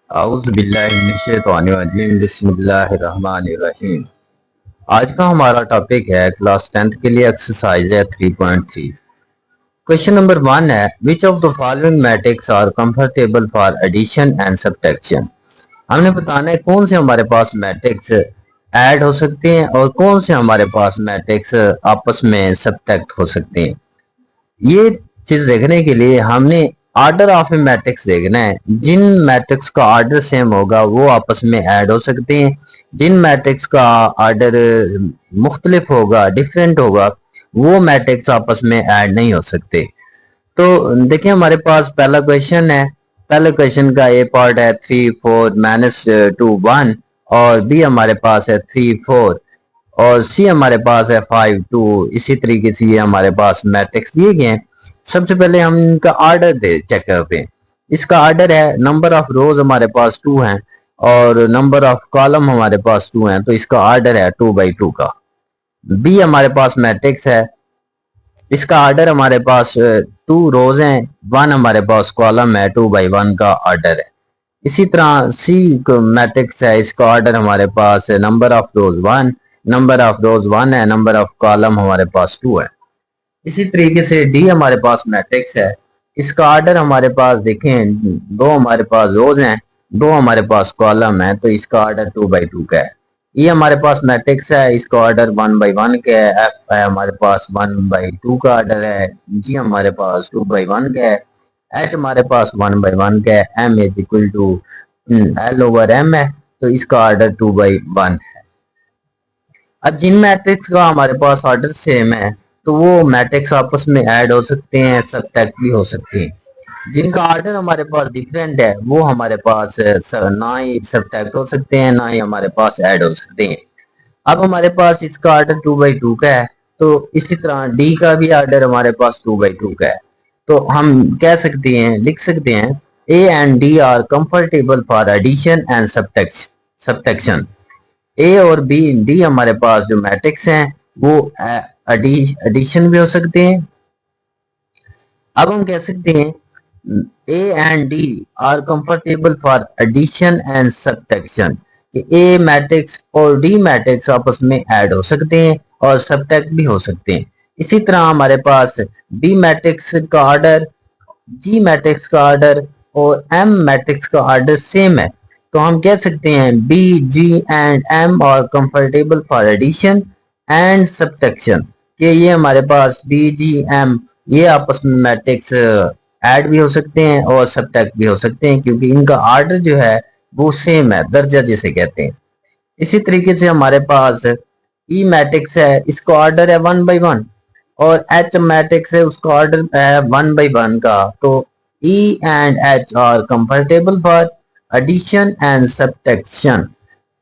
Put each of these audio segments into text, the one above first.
औज़ुबिल्लाहिमिनश्शैतानिर्रजीम बिस्मिल्लाहिर्रहमानिर्रहीम। आज का हमारा टॉपिक है क्लास 10th के लिए एक्सरसाइज है 3.3। क्वेश्चन नंबर 1 है which of the following matrix are comfortable for addition and subtraction. हमने बताना है कौन से हमारे पास मैट्रिक्स ऐड हो सकते हैं और कौन से हमारे पास मैट्रिक्स आपस में सब्ट्रैक्ट हो सकते हैं। ये चीज देखने के लिए हमने ऑर्डर ऑफ ए मैट्रिक्स देखना है। जिन मैट्रिक्स का ऑर्डर सेम होगा वो आपस में ऐड हो सकते हैं। जिन मैट्रिक्स का ऑर्डर मुख्तलिफ होगा, डिफरेंट होगा, वो मैट्रिक्स आपस में ऐड नहीं हो सकते। तो देखिए हमारे पास पहला क्वेश्चन है। पहले क्वेश्चन का ए पार्ट है 3 4 -2 1 और बी हमारे पास है 3 4 और सी हमारे पास है 5 2। इसी तरीके से ये हमारे पास मैट्रिक्स दिए गए हैं। सबसे पहले हम इनका ऑर्डर दे चेक करते हैं। इसका ऑर्डर है नंबर ऑफ रोज हमारे पास 2 हैं और नंबर ऑफ कॉलम हमारे पास 2 हैं, तो इसका ऑर्डर है 2 बाई 2 का। बी हमारे पास मैट्रिक्स है, इसका ऑर्डर हमारे पास 2 रोज हैं, 1 हमारे पास कॉलम है, 2 बाई 1 का ऑर्डर है। इसी तरह सी मैट्रिक्स है, इसका ऑर्डर हमारे पास है number of rose 1, number of रोज 1 है, नंबर ऑफ कॉलम हमारे पास 2 है। इसी तरीके से डी हमारे पास मैट्रिक्स है, इसका ऑर्डर हमारे पास देखें 2 हमारे पास रोज हैं, 2 हमारे पास कॉलम है, तो इसका ऑर्डर 2 बाई 2 का है। ये हमारे पास मैट्रिक्स है, इसका ऑर्डर 1 बाई 1 का है। एफ है हमारे पास 1 बाई 2 का ऑर्डर है। जी हमारे पास 2 बाई 1 का है। एच हमारे पास 1 बाई 1 का है। M is equal to L over M है, तो इसका ऑर्डर 2 बाई 1 है। अब जिन मैट्रिक्स का हमारे पास ऑर्डर सेम है तो वो मैट्रिक्स आपस में ऐड हो सकते हैं, सब्ट्रैक्ट भी हो सकते हैं। जिनका ऑर्डर हमारे पास डिफरेंट है वो हमारे पास ना ही सब्ट्रैक्ट हो सकते हैं ना ही हमारे पास ऐड हो सकते हैं। अब हमारे पास इसका ऑर्डर 2 बाई 2 का है, तो इसी तरह डी का भी ऑर्डर हमारे पास 2 बाई 2 का है। तो हम कह सकते हैं, लिख सकते हैं A and D are comfortable for addition and subtraction. A और बी डी हमारे पास जो मैट्रिक्स हैं वो एडिशन भी हो सकते हैं। अब हम कह सकते हैं A and D are comfortable for addition and subtraction कि ए मैट्रिक्स और डी मैट्रिक्स आपस में ऐड हो सकते हैं और सब्ट्रैक्ट भी हो सकते हैं। इसी तरह हमारे पास बी मैट्रिक्स का ऑर्डर, जी मैट्रिक्स का ऑर्डर और एम मैट्रिक्स का ऑर्डर सेम है, तो हम कह सकते हैं B G and M are comfortable for addition and subtraction कि ये हमारे पास बी जी एम ये आपस में मैट्रिक्स ऐड भी हो सकते हैं और सब्ट्रैक्ट भी हो सकते हैं क्योंकि इनका ऑर्डर जो है वो सेम है, दर्जा जिसे कहते हैं। इसी तरीके से हमारे पास ई मैट्रिक्स है, इसका ऑर्डर है 1 बाई 1 और एच मैट्रिक्स है, उसका ऑर्डर है 1 बाई 1 का। तो E and H are comfortable for addition and subtraction.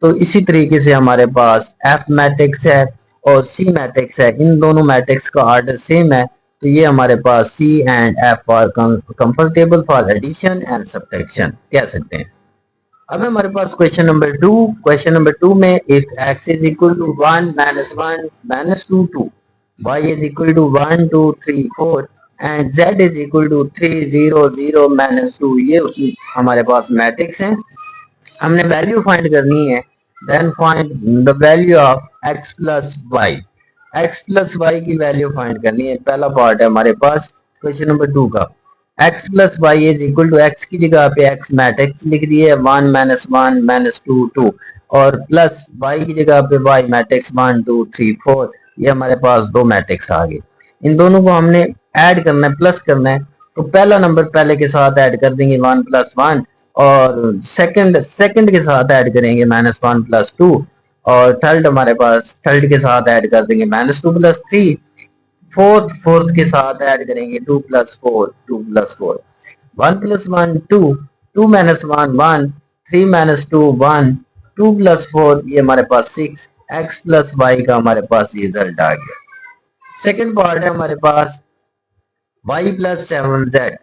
तो इसी तरीके से हमारे पास एफ मैट्रिक्स है और सी मैट्रिक्स है, इन दोनों मैट्रिक्स का ऑर्डर सेम है, तो ये हमारे पास C and F are comfortable for addition and subtraction कह सकते हैं। अब हमारे पास क्वेश्चन नंबर टू में if x is equal to 1 -1 -2 2 y is equal to 1 2 3 4 and z is equal to 3 0 0 -2, ये हमारे पास मैट्रिक्स हैं। हमने वैल्यू फाइंड करनी है। Then find the value of x plus Y. x plus Y की value find करनी है। पहला पार्ट है हमारे पास क्वेश्चन नंबर 2 का। x plus Y is equal to x की जगह पे x मैट्रिक्स लिख दिए 1 -1 -2 2 और प्लस y की जगह पे y मैट्रिक्स 1 2 3 4। ये हमारे पास दो मैट्रिक्स आ गए। इन दोनों को हमने ऐड करना है, प्लस करना है। तो पहला नंबर पहले के साथ ऐड कर देंगे 1 + 1 और सेकंड के साथ ऐड करेंगे -1 + 2 और थर्ड हमारे पास थर्ड के साथ ऐड कर देंगे -2 + 3। फोर्थ के साथ ऐड करेंगे 2 + 4 2 + 4 1 + 1 2 2 - 1 1 3 - 2 1 2 + 4 ये हमारे पास 6 x प्लस वाई का हमारे पास रिजल्ट आ गया। सेकंड पार्ट है हमारे पास y + 7z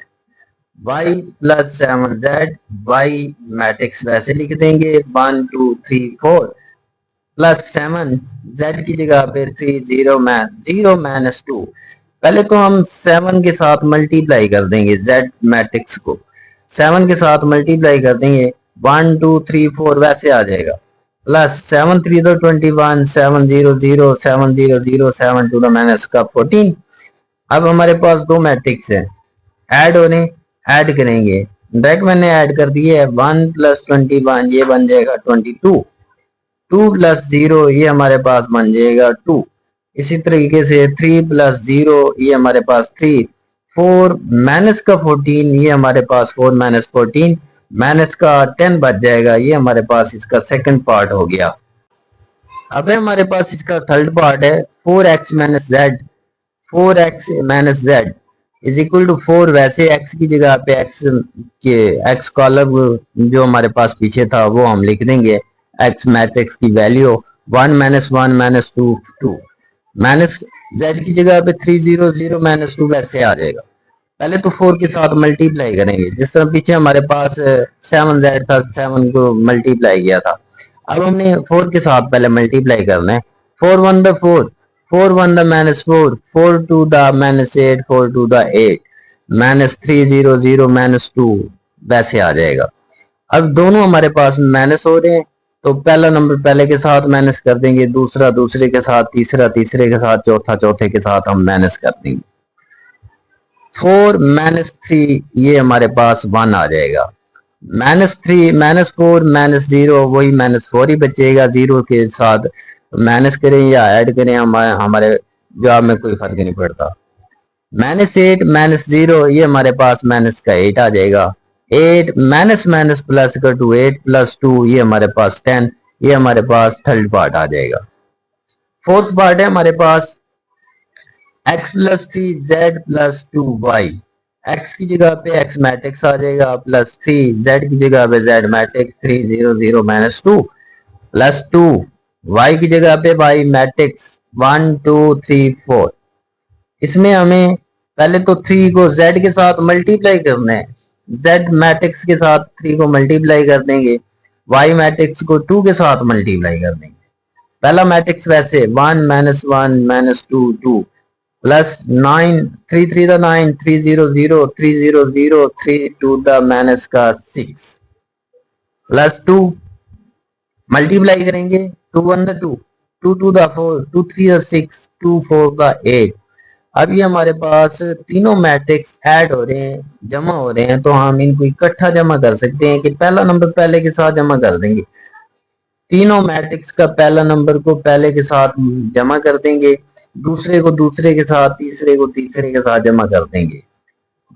y + 7z y matrix वैसे लिख देंगे 1 2 3 4 प्लस 7 z की जगह पे 3 0 -2। पहले तो हम 7 के साथ मल्टीप्लाई कर देंगे z मैट्रिक्स को, 7 के साथ मल्टीप्लाई कर देंगे 1 2 3 4 वैसे आ जाएगा। प्लस 7 3 21, 7 0 0 7 0 0 7 टू द माइनस का 14। अब हमारे पास दो मैट्रिक्स है, ऐड होने, ऐड करेंगे, डायरेक्ट मैंने ऐड कर दिया है। 1 + 21 ये बन जाएगा 22, 2 + 0 ये हमारे पास बन जाएगा 2। इसी तरीके से 3 + 0 ये हमारे पास 3, 4 माइनस का 14 ये हमारे पास 4 माइनस 14, माइनस का 10 बच जाएगा। ये हमारे पास इसका सेकंड पार्ट हो गया। अब हमारे पास इसका थर्ड पार्ट है 4x - z, 4x - z is equal to 4। वैसे x की जगह पे x कॉलम जो हमारे पास पीछे था वो हम लिख देंगे, x मैट्रिक्स की वैल्यू 1 - 1 - 2 2 माइनस z की जगह पे 3 0 0 - 2 वैसे आ जाएगा। पहले तो 4 के साथ मल्टीप्लाई करेंगे, जिस तरह पीछे हमारे पास 7z था, 7 को मल्टीप्लाई किया था। अब हमने 4 के साथ पहले मल्टीप्लाई करना है। 4 1 द 4, 4 1 द -4, 4 2 द -8, 4 2 द 8, -3 0 0 -2 वैसे आ जाएगा। अब दोनों हमारे पास माइनस हो रहे हैं, तो पहला नंबर पहले के साथ माइनस कर देंगे, दूसरा दूसरे के साथ, तीसरा तीसरे के साथ, चौथा चौथे के साथ हम माइनस कर देंगे। 4 -3 ये हमारे पास 1 आ जाएगा। -3 -4 -0 वही -4 ही बचेगा, जीरो के साथ माइनस करें या ऐड करें हमारे जवाब में कोई फर्क नहीं पड़ता। -8 -0 ये हमारे पास माइनस का 8 आ जाएगा। 8 माइनस माइनस प्लस का 2, 8 + 2 ये हमारे पास 10, ये हमारे पास थर्ड पार्ट आ जाएगा। फोर्थ पार्ट है हमारे पास x + 3 z + 2 y। x की जगह पे x मैट्रिक्स आ जाएगा, +3 z की जगह पे z मैट्रिक्स 3 0 0 -2 +2 y की जगह पे y मैट्रिक्स 1 2 3 4। इसमें हमें पहले तो 3 को z के साथ मल्टीप्लाई करना है, z मैट्रिक्स के साथ 3 को मल्टीप्लाई कर देंगे, y मैट्रिक्स को 2 के साथ मल्टीप्लाई कर देंगे। पहला मैट्रिक्स वैसे 1 -1 -2 2 +9 3 3 द 9, 3 0 0 3 0 0 3 2 द माइनस का 6 +2 मल्टीप्लाई करेंगे, 2 1 द 2, 2 2 द 4, 2 3 द 6, 2 4 द 8। अब ये हमारे पास तीनों मैट्रिक्स ऐड हो रहे हैं, जमा हो रहे हैं, तो हम इनको इकट्ठा जमा कर सकते हैं कि पहला नंबर पहले के साथ जमा कर देंगे। तीनों मैट्रिक्स का पहला नंबर को पहले के साथ जमा कर देंगे, दूसरे को दूसरे के साथ, तीसरे को तीसरे के साथ जमा कर देंगे।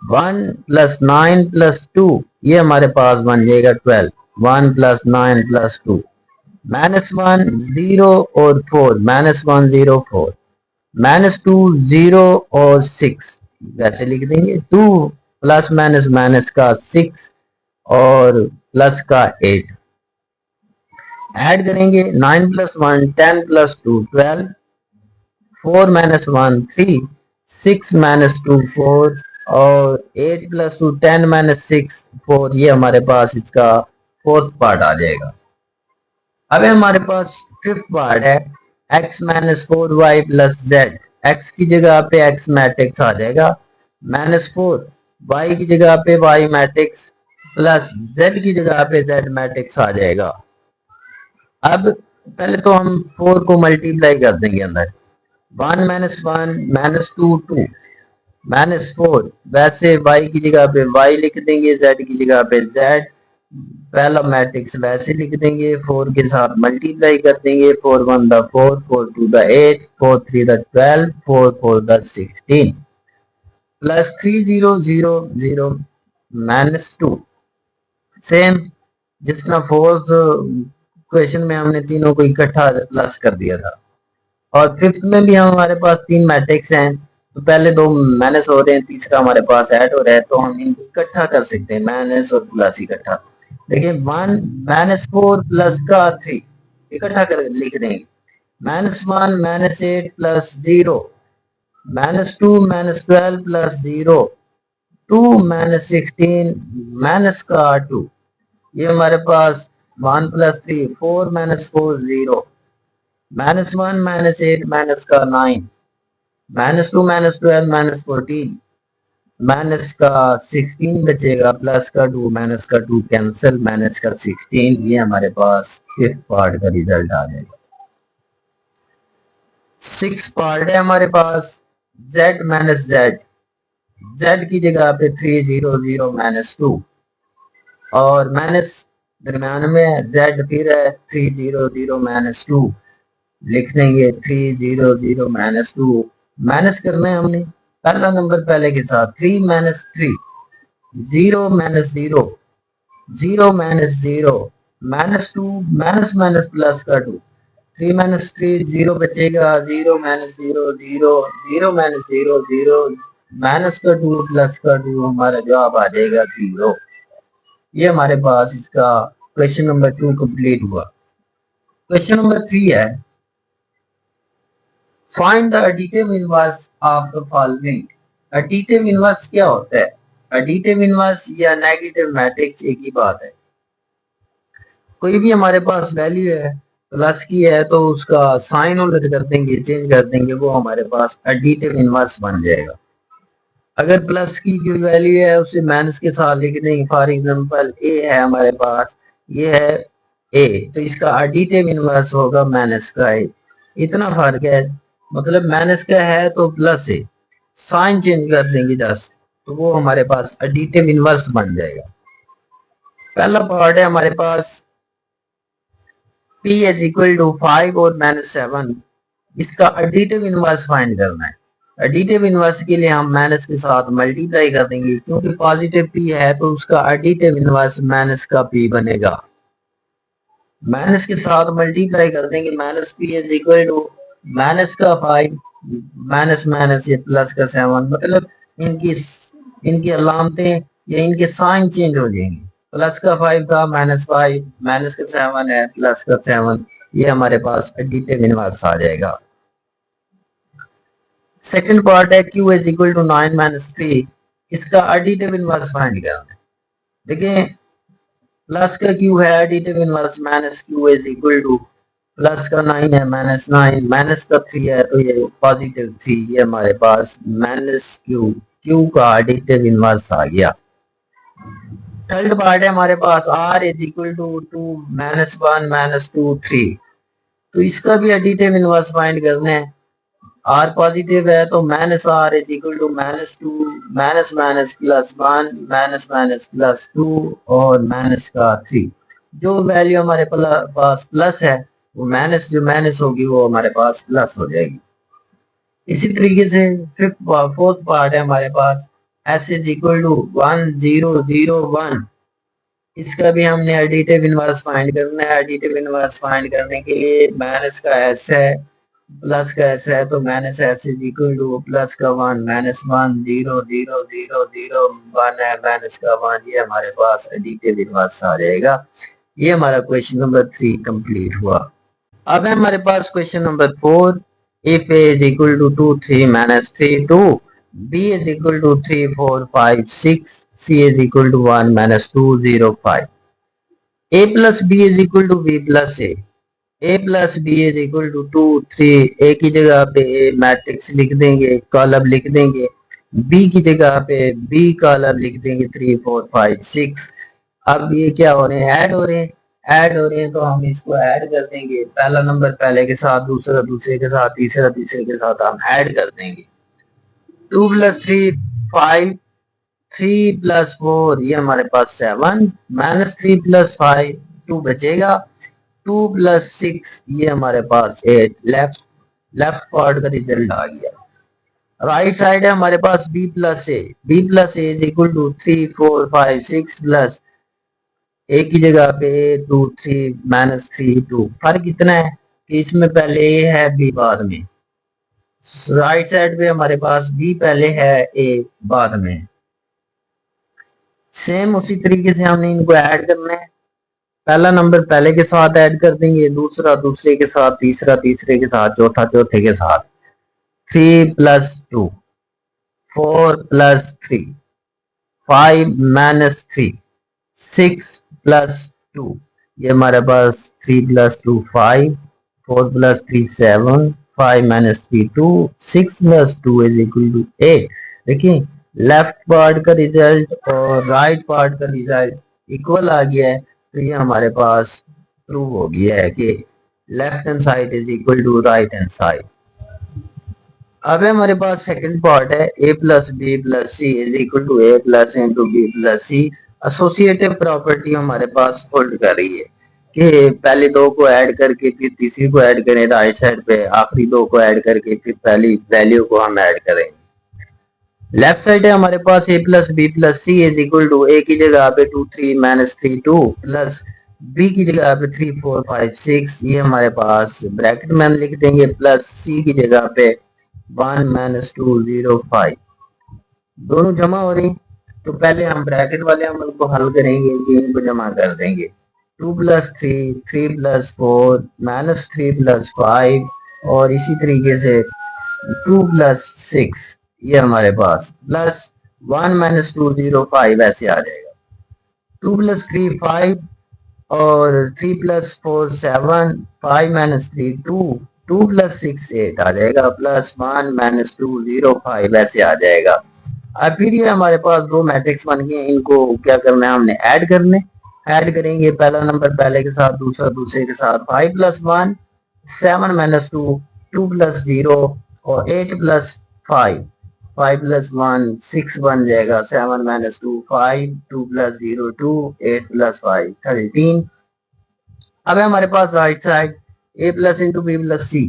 1 + 9 + 2 ये हमारे पास बन जाएगा 12। 1 + 9 + 2 -1 0 और 4, -1 0 4 -2 0 और 6 वैसे लिख देंगे। 2 प्लस माइनस माइनस का 6 और प्लस का 8 ऐड करेंगे। 9 + 1 10 + 2 12, 4 - 1 3, 6 - 2 4 और 8 + 2 10 - 6 4 ये हमारे पास इसका फोर्थ पार्ट आ जाएगा। अब हमारे पास फिफ्थ पार्ट है x - 4y + z। x की जगह पे x मैट्रिक्स आ जाएगा, -4 y की जगह पे y मैट्रिक्स प्लस z की जगह पे z मैट्रिक्स आ जाएगा। अब पहले तो हम 4 को मल्टीप्लाई कर देंगे अंदर, 1 - 1 - 2 2 -4 वैसे y की जगह पे y लिख देंगे, z की जगह पे z, पहला मैट्रिक्स वैसे लिख देंगे, 4 के साथ मल्टीप्लाई कर देंगे, 4 1 the 4, 4 2 the 8, 4 3 the 12, 4 4 the 16 +3 0 0 0 -2 same जिस तरह फोर्थ क्वेश्चन में हमने तीनों को इकट्ठा प्लस कर दिया था। और फिफ्थ में भी हमारे पास तीन मैट्रिक्स हैं, तो पहले दो माइनस हो रहे हैं, तीसरा हमारे पास ऐड हो रहा है, तो हम इनको इकट्ठा कर सकते हैं, माइनस और प्लस इकट्ठा। देखिए 1 -4 प्लस का 3 इकट्ठा कर लिख देंगे, -1 -8 प्लस 0, -2 -12 प्लस 0, 2 -16 माइनस का 2, ये हमारे पास 1 + 3 4 -4 0, -1 -8 माइनस का 9, -2 -12 -14 माइनस का 16 बचेगा, प्लस का 2, माइनस का 2 कैंसिल, माइनस का 16, ये हमारे पास फिफ्थ पार्ट का रिजल्ट आ जाएगा। सिक्स पार्ट है हमारे पास, z माइनस जेड, जेड की जगह पे 300 माइनस 2, और माइनस दरम्यान में z फिर है 300 माइनस 2, लिख देंगे 300 माइनस 2, माइनस करना है हमने पहला नंबर पहले के साथ, 3 minus 3, 0 minus 0, 0 minus 0, minus 2, minus minus plus का 2, 3 माइनस 3, 0 बचेगा, 0 माइनस 0, 0, 0 माइनस 0, 0, माइनस का 2 प्लस का 2, हमारा जवाब आ जाएगा 0। ये हमारे पास इसका क्वेश्चन नंबर 2 कंप्लीट हुआ। क्वेश्चन नंबर 3 है, find the additive inverse of the following. Additive inverse क्या होता है? एडिटिव इनवर्स या नेगेटिव मैट्रिक्स एक ही बात है। कोई भी हमारे पास वैल्यू है, प्लस की है, तो उसका साइन उलट कर देंगे, चेंज कर देंगे, वो हमारे पास एडिटिव इनवर्स बन जाएगा। अगर प्लस की जो वैल्यू है उसे माइनस के साथ लिख देंगे, फॉर एग्जांपल ए है हमारे पास, ये है ए, तो इसका एडिटिव इनवर्स होगा माइनस का ए। इतना फर्क है, मतलब माइनस का है तो प्लस है, साइन चेंज कर देंगे जस्ट, तो वो हमारे पास एडिटिव इनवर्स बन जाएगा। पहला पार्ट है हमारे पास p इज इक्वल टू 5 और माइनस 7, इसका एडिटिव इनवर्स फाइंड करना है। एडिटिव इनवर्स के लिए हम माइनस के साथ मल्टीप्लाई कर देंगे, क्योंकि पॉजिटिव p है तो उसका एडिटिव इनवर्स माइनस का p बनेगा। माइनस के साथ मल्टीप्लाई कर देंगे, minus p is equal to minus का 5, माइनस माइनस ये प्लस का 7, मतलब इनकी इनकी अलामतें या इनके साइन चेंज हो जाएंगे। प्लस का 5 था, माइनस 5, माइनस का 7 है, प्लस का 7, ये हमारे पास एडिटिव इनवर्स आ जाएगा। सेकंड पार्ट है q is equal to 9 minus 3, इसका एडिटिव इनवर्स फाइंड करना है। देखिए प्लस का q है, additive inverse minus q is equal two plus का 9 है, माइनस 9, माइनस का 3 है, तो ये पॉजिटिव 3, ये हमारे पास माइनस q का एडिटिव इनवर्स आ गया। थर्ड पार्ट है हमारे पास r is equal to 2 minus 1 minus 2 3, तो इसका भी एडिटिव इनवर्स फाइंड करना है। r पॉजिटिव है तो minus r is equal to minus 2 minus minus plus 1 minus minus plus 2 और माइनस का 3। जो वैल्यू हमारे पास प्लस है वो माइनस, जो माइनस होगी वो हमारे पास प्लस हो जाएगी। इसी तरीके से फोर्थ पार्ट है हमारे पास s इज इक्वल टू 1 0 0 1, इसका भी हमने एडिटिव इनवर्स फाइंड करना है। एडिटिव इनवर्स फाइंड करने के लिए माइनस का s है, प्लस का s है, तो minus s is equal two plus का 1 माइनस 1 0 0 0 0 1 है, माइनस का 1, ये हमारे पास एडिटिव इनवर्स आ जाएगा। ये हमारा क्वेश्चन नंबर 3 कंप्लीट हुआ। अब है हमारे पास question number 4, if a is equal to 2 3 minus 3 2, b is equal to 3 4 5 6, c is equal to 1 minus 2 0 5। a plus b is equal to b plus a plus b is equal to 2 3, a की जगह पे a matrix लिख देंगे, column लिख देंगे, b की जगह पे b कॉलम लिख देंगे, 3 4 5 6। अब ये क्या हो रहे हैं, ऐड हो रहे हैं, ऐड हो रहे हैं, तो हम इसको ऐड कर देंगे, पहला नंबर पहले के साथ, दूसरा दूसरे के साथ, तीसरा तीसरे के साथ हम ऐड कर देंगे। 2 प्लस 3 5, 3 प्लस 4 ये हमारे पास 7, माइनस 3 प्लस 5 2 बचेगा, 2 प्लस 6 ये हमारे पास 8, लेफ्ट लेफ्ट पार्ट का रिजल्ट आ गया। राइट साइड है हमारे पास b plus A, b plus A is equal to 3 4 5 6 plus A की जगह पे 2 3 माइनस 3 2। फर्क इतना है कि इसमें पहले ए है b बाद में, राइट साइड पे हमारे पास b पहले है a बाद में। सेम उसी तरीके से हमने इनको ऐड करना है, पहला नंबर पहले के साथ ऐड कर देंगे, दूसरा दूसरे के साथ, तीसरा तीसरे के साथ, चौथा चौथे के साथ। 3 प्लस 2 4 प्लस 3 5 माइनस 3 6 प्लस 2, ये हमारे पास 3 plus 2 5 4 plus 3 7 5 minus 3 2 6 plus 2 is equal to 8। देखिए लेफ्ट पार्ट का रिजल्ट और राइट पार्ट का रिजल्ट इक्वल आ गया है, तो ये हमारे पास प्रूव हो गया है कि left hand side is equal to right hand side. अब हमारे पास सेकंड पार्ट है a plus B plus C is equal to A plus into B plus C. Associative property हमारे पास होल्ड कर रही है कि पहले दो को ऐड करके फिर तीसरी को ऐड करें राइट साइड पे, आखिरी दो को ऐड करके फिर पहली वैल्यू को हम ऐड करें। लेफ्ट साइड है हमारे पास a plus B plus C is equal to A की जगह पे 2 3 माइनस 3 2 प्लस बी की जगह पे 3 4 5 6, ये हमारे पास ब्रैकेट में लिख देंगे, प्लस सी की जगह पे 1 माइनस 2 0 5, दोनों जमा हो रही। तो पहले हम ब्रैकेट वाले अमल को हल करेंगे, ये इनको जमा कर देंगे। 2 प्लस 3 3 प्लस 4 माइनस 3 प्लस 5 और इसी तरीके से 2 प्लस 6, ये हमारे पास प्लस 1 माइनस 2 0 5 ऐसे आ जाएगा। 2 प्लस 3 5 और 3 प्लस 4 7 5 माइनस 3 2 2 प्लस 6 8 आ जाएगा, प्लस 1 माइनस 2 0 5 ऐसे आ जाएगा। अब फिर ये हमारे पास दो मैट्रिक्स बन गए, इनको क्या करना है, हमने ऐड करने। ऐड करेंगे पहला नंबर पहले के साथ, दूसरा दूसरे के साथ। 5 प्लस 1 7 माइनस 2 2 प्लस 0 और 8 प्लस 5 5 प्लस 1 6 बन जाएगा। 7 माइनस 2 5 2 प्लस 0 2 8 प्लस 5 13। अब है हमारे पास right side a plus into B plus C,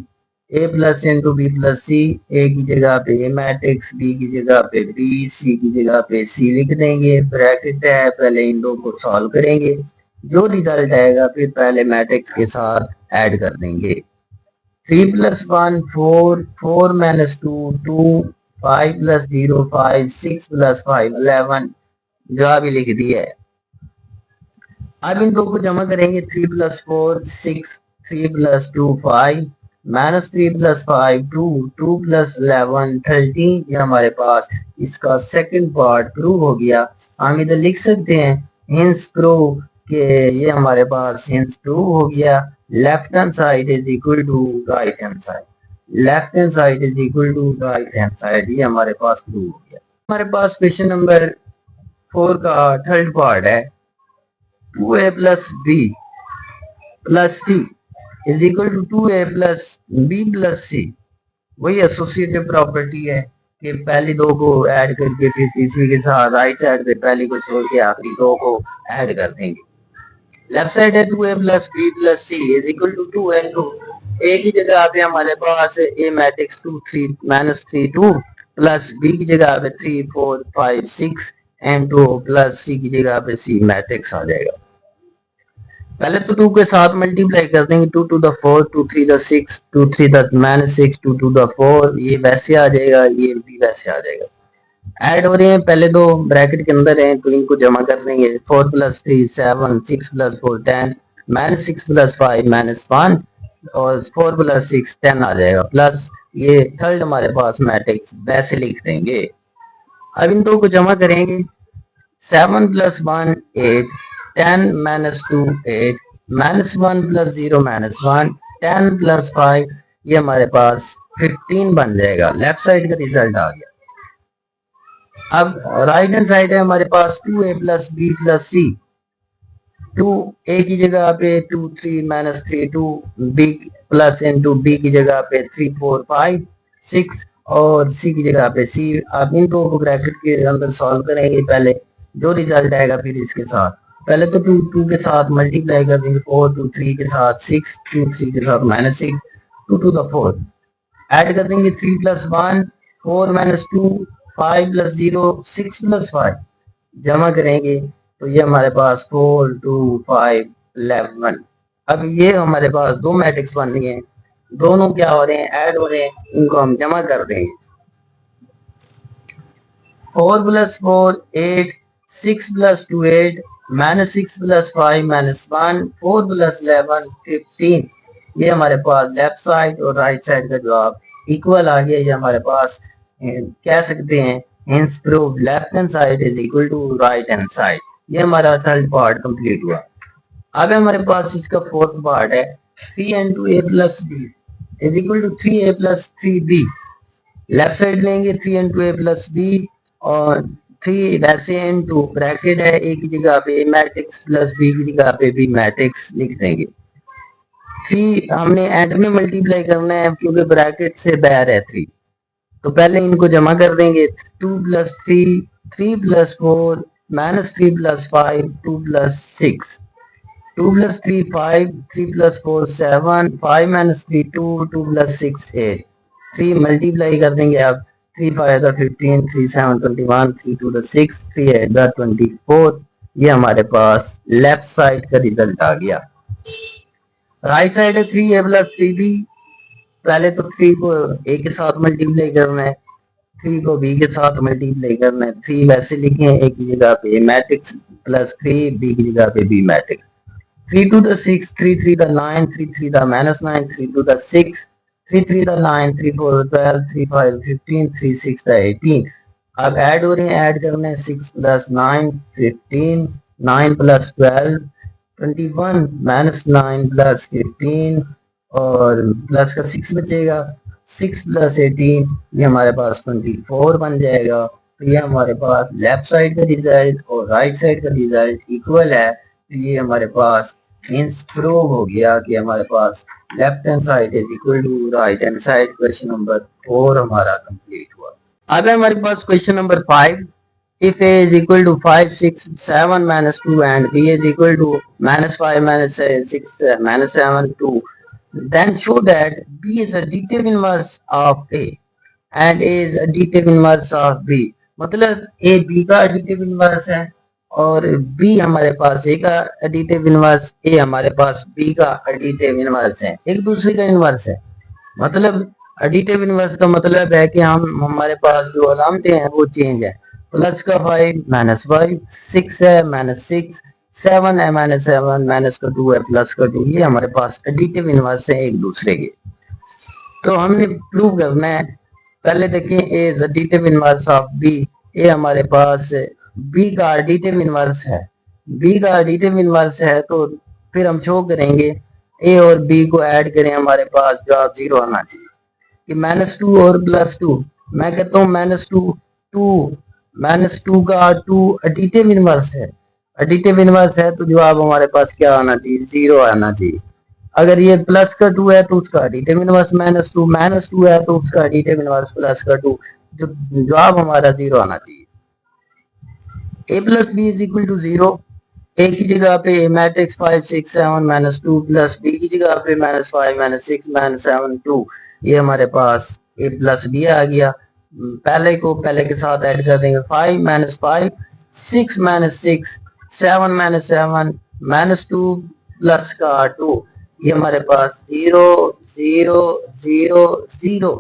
A plus into B plus C, A की जगह पे ए मैट्रिक्स, बी की जगह पे बी, सी की जगह पे सी लिख देंगे। ब्रैकेट है, पहले इन दो को सॉल्व करेंगे, जो रिजल्ट आएगा फिर पहले मैट्रिक्स के साथ ऐड कर देंगे। 3 प्लस 1 4 4 माइनस 2 2 5 प्लस 0 5 6 प्लस 5 11, जवाब ही लिख दिया है। अब इन दो को जमा करेंगे। 3 plus 4 6 3 plus 2 5 minus 3 plus 5 2 2 plus 11 13, ये हमारे पास इसका सेकंड पार्ट प्रूव हो गया। हम इधर लिख सकते हैं हिंस प्रूव के, ये हमारे पास हिंस प्रूव हो गया। Left hand side is equal to right hand side, left hand side is equal to right hand side, ये हमारे पास प्रूव हो गया। हमारे पास क्वेश्चन नंबर 4 का थर्ड पार्ट है 2a plus B plus C is equal to 2a plus B plus C. वही associative property है कि पहली दो को ऐड करके फिर तीसरी के साथ राइट साइड पे पहली को छोड़ के आखिरी दो को ऐड कर देंगे। लेफ्ट साइड है 2a plus B plus C is equal to 2 into A की जगह पे हमारे पास A matrix 2 3 minus 3 2 plus B की जगह पे 3 4 5 6 एंड 2 प्लस सी की जगह पे सी मैट्रिक्स आ जाएगा। पहले तो 2 के साथ मल्टीप्लाई कर देंगे, 2 to the 4 2 3 the 6 2 3 the minus 6 2 to the 4, ये वैसे आ जाएगा, ये भी वैसे आ जाएगा। ऐड हो रहे हैं, पहले दो ब्रैकेट के अंदर हैं तो इनको जमा कर देंगे। 4 plus 3 7 6 plus 4 10 minus 6 plus 5 minus 1 और 4 प्लस 6 10 आ जाएगा, प्लस ये थर्ड हमारे पास मैट्रिक्स वैसे लिख देंगे। अब इन दो को जमा करेंगे। 7 plus 1 8 10 minus 2 8 minus 1 plus 0 minus 1 10 plus 5, ये हमारे पास 15 बन जाएगा। लेफ्ट साइड का रिजल्ट आ गया। अब राइट हैंड साइड है हमारे पास 2a plus B plus C, 2a की जगह पे 2 3 minus 3 2 b plus into B की जगह पे 3 4 5 6 और सी की जगह पे सी। अब इन दो को ब्रैकेट के अंदर सॉल्व करेंगे, पहले जो रिजल्ट आएगा फिर इसके साथ। पहले तो 2 2 के साथ मल्टीप्लाई कर देंगे, 4 2 3 के साथ 6 2 3 के साथ माइनस 6 2 टू द 4 ऐड कर देंगे। 3 प्लस 1 4 माइनस 2 5 प्लस 0 6 प्लस 5 जमा करेंगे तो ये हमारे पास 4 2 5 11। अब ये हमारे पास दो मैट्रिक्स बन रही हैं, दोनों क्या हो रहे हैं, ऐड हो रहे हैं, इनको हम जमा कर देंगे। 4 plus 4 8 6 plus 2 8 minus 6 plus 5 minus 1 4 plus 11 15, ये हमारे पास लेफ्ट साइड और राइट साइड का जवाब इक्वल आ गया। ये हमारे पास कह सकते हैं hence prove left hand side is equal to right hand side। ये हमारा थर्ड पार्ट कंप्लीट हुआ। अब हमारे पास इसका फोर्थ पार्ट है 3 into a plus b is equal to 3a plus 3b। Left side लेंगे 3 into a plus b और 3 वैसे इनटू ब्रैकेट है, ए की जगह पे मैट्रिक्स प्लस बी की जगह पे बी मैट्रिक्स लिख देंगे। 3 हमने एंड में मल्टीप्लाई करना है क्योंकि ब्रैकेट से बाहर है 3, तो पहले इनको जमा कर देंगे। 2 plus 3, 3 plus 4, minus 3 plus 5, 2 plus 6, 2 plus 3 5, 3 plus 4 7, 5 minus 3 2, 2 plus 6 8, 3 multiply कर देंगे आप। 3 5 का 15, 3 7 21, 3 2 का 6, 3 8 का 24। ये हमारे पास लेफ्ट साइड का रिजल्ट आ गया। राइट साइड है 3a प्लस 3b। पहले तो 3 को a के साथ मल्टीप्लाई करना है, 3 को b के साथ मल्टीप्लाई करना है। 3 वैसे लिखे हैं, a की जगह पे a मैट्रिक्स प्लस 3, b की जगह पे b matrix. 3 to the 6, 3 3 the 9, 3 3 the minus 9, 3 to the 6, 3 3 the 9, 3 4 the 12, 3 5 the 15, 3 6 the 18। अब ऐड हो रहे हैं, ऐड करना है 6 प्लस 9 15, 9 प्लस 12 21, माइनस 9 प्लस 15 और प्लस का 6 बचेगा। 6 प्लस 18 ये हमारे पास 24 बन जाएगा। तो ये हमारे पास लेफ्ट साइड का रिजल्ट और राइट साइड का रिजल्ट इक्वल है। तो ये हमारे पास मीन्स प्रूव हो गया कि हमारे पास left hand side is equal to right hand side. Question number 4 हमारा कंप्लीट हुआ। अब है हमारे पास question number 5। If a is equal to 5 6 7 minus 2 and b is equal to minus 5 minus 6 minus 7 2, then show that b is additive inverse of a and a is additive inverse of b। मतलब a b का additive inverse है और b हमारे पास a का additive inverse, a हमारे पास b का additive inverse है, एक दूसरे का inverse है। मतलब एडिटिव इनवर्स का मतलब है कि हम हमारे पास जो अलामतें हैं वो चेंज है। प्लस का 5 माइनस 5, 6 है माइनस 6, 7 है माइनस 7, माइनस का 2 है प्लस का 2। ये हमारे पास एडिटिव इनवर्स है एक दूसरे के। तो हमने प्रूव करना है। पहले देखिए ए एडिटिव इनवर्स ऑफ बी। ए हमारे पास बी का एडिटिव इनवर्स है, बी का एडिटिव इनवर्स है। तो फिर हम शो करेंगे ए और बी को ऐड करें, हमारे पास जवाब 0 आना चाहिए। कि -2 और +2, मैं कहता हूँ -2 2 -2 का 2 एडिटिव इनवर्स है, एडिटिव इनवर्स है तो जवाब हमारे पास क्या आना चाहिए, 0 आना चाहिए। अगर ये प्लस का 2 है तो उसका एडिटिव इनवर्स -2 है तो उसका एडिटिव इनवर्स प्लस का 2, जो जवाब हमारा 0 आना चाहिए। a plus B is equal to 0। A की जगह पे मैट्रिक्स 5 6 7 -2 प्लस बी की जगह पे -5 -6 -7 2। ये हमारे पास a प्लस बी आ गया। पहले को पहले के साथ ऐड कर देंगे। 5 -5 6 -6 7 -7 -2 प्लस का 2। ये हमारे पास 0 0 0 0।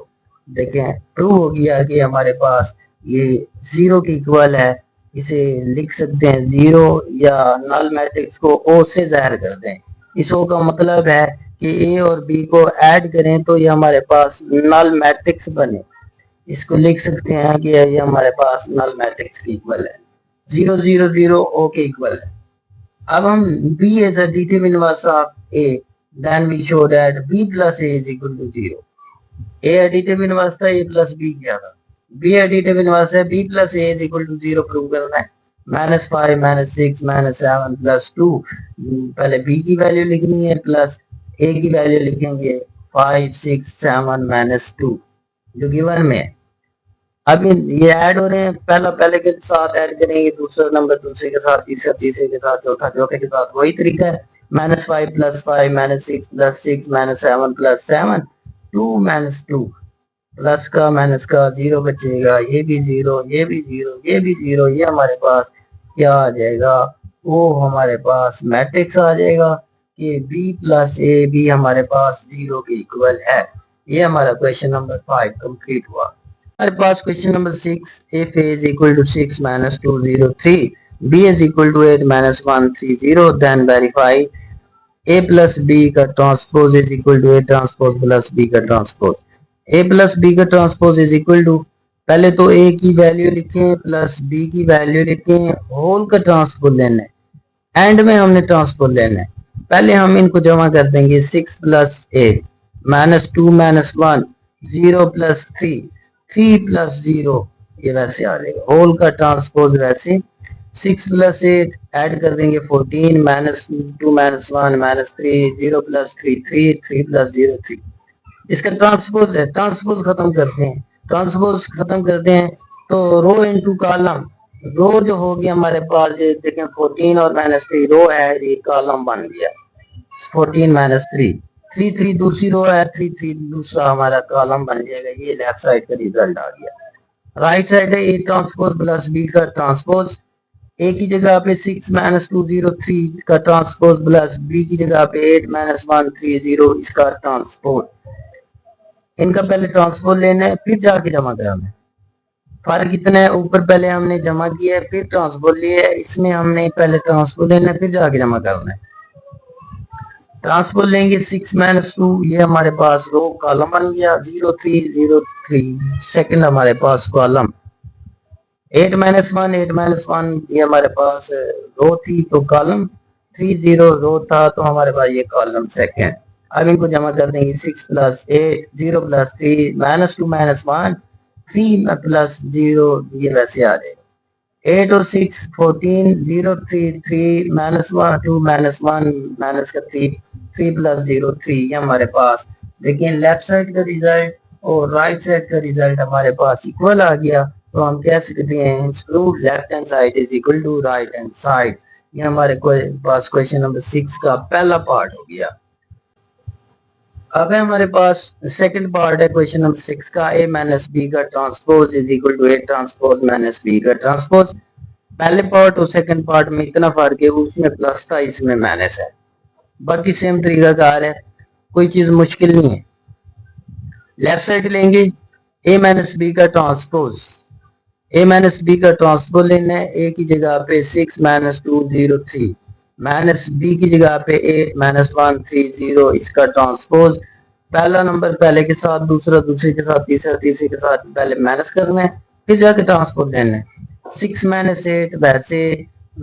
देखें प्रूव हो गया कि हमारे पास ये 0 के इक्वल है। इसे लिख सकते हैं 0 या नल मैट्रिक्स को ओ से जाहिर कर दें। इस ओ का मतलब है कि ए और बी को ऐड करें तो ये हमारे पास नल मैट्रिक्स बने। इसको लिख सकते हैं कि ये हमारे पास नल मैट्रिक्स के इक्वल है। 0 0 0 ओ के इक्वल है। अब हम b is additive inverse of a, then we show that b plus a is equal to 0। a additive inverse था, a plus b क्या था, b additive inverse है, b plus a is equal to 0 prove करना है। -5 -6 -7 +2, पहले b की value लिखनी है प्लस a की वैल्यू लिखेंगे 5 6 7 -2 जो गिवन में है। अब ये ऐड हो रहे हैं, पहला पहले के साथ ऐड करेंगे, दूसरा नंबर दूसरे के साथ, तीसरा तीसरे के साथ, चौथा चौथे के साथ, वही तरीका है। -5 + 5 -6 + 6 -7 + 7 2 -2 प्लस का माइनस का 0 बचेगा, ये भी 0 ये भी 0 ये भी 0। ये हमारे पास क्या आ जाएगा, वो हमारे पास मैट्रिक्स आ जाएगा कि b + a भी हमारे पास 0 के इक्वल है। ये हमारा क्वेश्चन नंबर 5 कंप्लीट हुआ। हमारे पास question number 6। if a is equal to 6 - 2 0 3, b is equal to 8 - 1 3 0, then verify a plus b का transpose is equal to a transpose plus b का ट्रांसपोज। a प्लस b का transpose is equal to, पहले तो a की value लिखें plus b की value लिखें, whole का ट्रांसपोज लेना है, एंड में हमने ट्रांसपोज लेना है। पहले हम इनको जमा कर देंगे 6 + 8 -2 - 1 0 + 3 3 + 0 ये वैसे आ जाएगा। होल का ट्रांसपोज वैसे 6 + 8 ऐड कर देंगे 14 -2 -1 -3 0 + 3 3 3 + 0 3। इसका ट्रांसपोज है, ट्रांसपोज खत्म करते हैं, ट्रांसपोज खत्म करते हैं तो रो इनटू कॉलम, रो जो होगी हमारे पास ये देखें 14 और -3 रो है, ये कॉलम बन गया 14 -3 3 3 दूसरी रो है, 3 3 दूसरा हमारा कॉलम बन जाएगा। ये लेफ्ट साइड का रिजल्ट आ गया। राइट साइड है ए ट्रांसपोज प्लस बी का ट्रांसपोज, ए की जगह पे 6 -2 0 3 का ट्रांसपोज प्लस बी की जगह पे 8 -1 3 0 इसका ट्रांसपोज। इनका पहले ट्रांसपोज लेना है फिर जाके जमा कराना है। फर्क इतना है, ऊपर पहले हमने जमा किया है फिर ट्रांसपोज लिया है, इसमें हमने पहले ट्रांसपोज लेना है फिर जाके जमा करना है। ट्रांसपोज लेंगे 6 -2, ये हमारे पास रो कॉलम बन गया 0 3 0 3 सेकंड हमारे पास कॉलम। 8 -1 8 -1 ये हमारे पास रो थी तो कॉलम, 3 0 रो था तो हमारे पास ये कॉलम सेकंड। अब इनको जमा कर देंगे 6 + 8 0 + 3 -2 -1 3 + 0 ये वैसे आ जाएगा। 8 और 6 14 0 3 3 -1 2 -1 माइनस का 3 3 + 0 3 ये हमारे पास। देखिए लेफ्ट साइड का रिजल्ट और राइट साइड का रिजल्ट हमारे पास इक्वल आ गया, तो हम कह सकते हैं prove left hand side is equal to right hand side. ये हमारे पास क्वेश्चन नंबर 6 का पहला पार्ट हो गया। अब है हमारे पास सेकंड पार्ट है क्वेश्चन नंबर 6 का, a - b का transpose is equal to a transpose - b का ट्रांसपोज। पहले पार्ट और सेकंड पार्ट में इतना फर्क है, उसमें प्लस था इसमें माइनस है, बाकी सेम तरीका कार है, कोई चीज मुश्किल नहीं है। लेफ्ट साइड लेंगे a - b का ट्रांसपोज, a - b का ट्रांसपोज लेना है, a की जगह पे 6 -2 0 3 माइनस बी की जगह पे 8 -1 3 0 इसका ट्रांसपोज। पहला नंबर पहले के साथ, दूसरा दूसरे के साथ, तीसरा तीसरे के साथ पहले माइनस करना है फिर जाके ट्रांसपोज लेना है। 6 -8 वैसे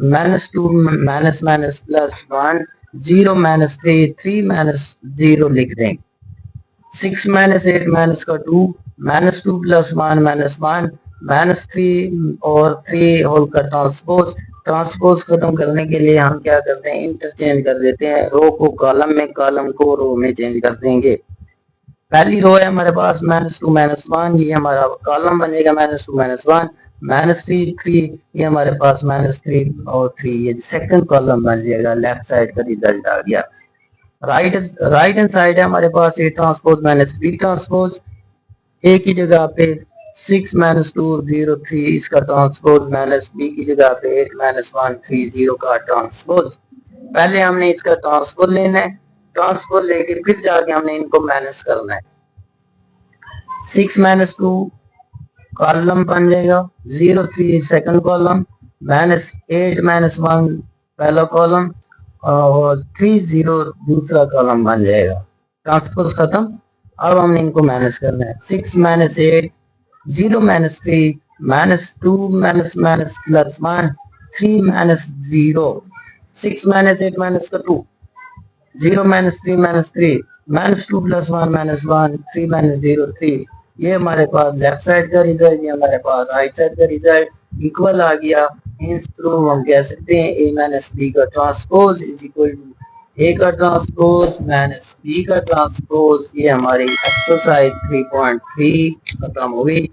-2 माइनस माइनस +1 0 -3 3 -0 लिख देंगे। 6 -8 माइनस का 2 -2 + 1 -3 और 3 होल का ट्रांसपोज। ट्रांसपोज खत्म करने के लिए हम क्या करते हैं, इंटरचेंज कर देते हैं, रो को कॉलम में, कॉलम को रो में चेंज कर देंगे। पहली रो है हमारे पास -2 -1 ये हमारा कॉलम बनेगा -2 -1 -3 3 ये हमारे पास -3 और 3 ये सेकंड कॉलम बन जाएगा। लेफ्ट साइड का रिजल्ट आ गया। राइट हैंड साइड है हमारे पास ए ट्रांसपोज -b ट्रांसपोज, ए की जगह पे 6 -2 0 3 इसका ट्रांसपोज माइनस बी की जगह पे 8 -1 3 0 का ट्रांसपोज। पहले हमने इसका ट्रांसपोज लेना है, ट्रांसपोज लेके फिर जाके हमने इनको माइनस करना है। 6 -2 कॉलम बन जाएगा 0 3 सेकंड कॉलम -8 -1 पहला कॉलम और 3 0 दूसरा कॉलम बन जाएगा। ट्रांसपोज खत्म। अब हमने इनको माइनस करना है। 6 -8 0 -3 -2 +1 3 -0 6 -8 माइनस का 2 0 -3 -3 -2 +1 -1 3 -0 3 ये हमारे पास लेफ्ट साइड का रिजल्ट, ये हमारे पास राइट साइड का रिजल्ट इक्वल आ गया। मींस प्रूव हम कह सकते हैं a - b का ट्रांसपोज इज इक्वल टू ए का ट्रांसपोज -b का ट्रांसपोज। ये हमारी एक्सरसाइज 3.3 खत्म हो गई।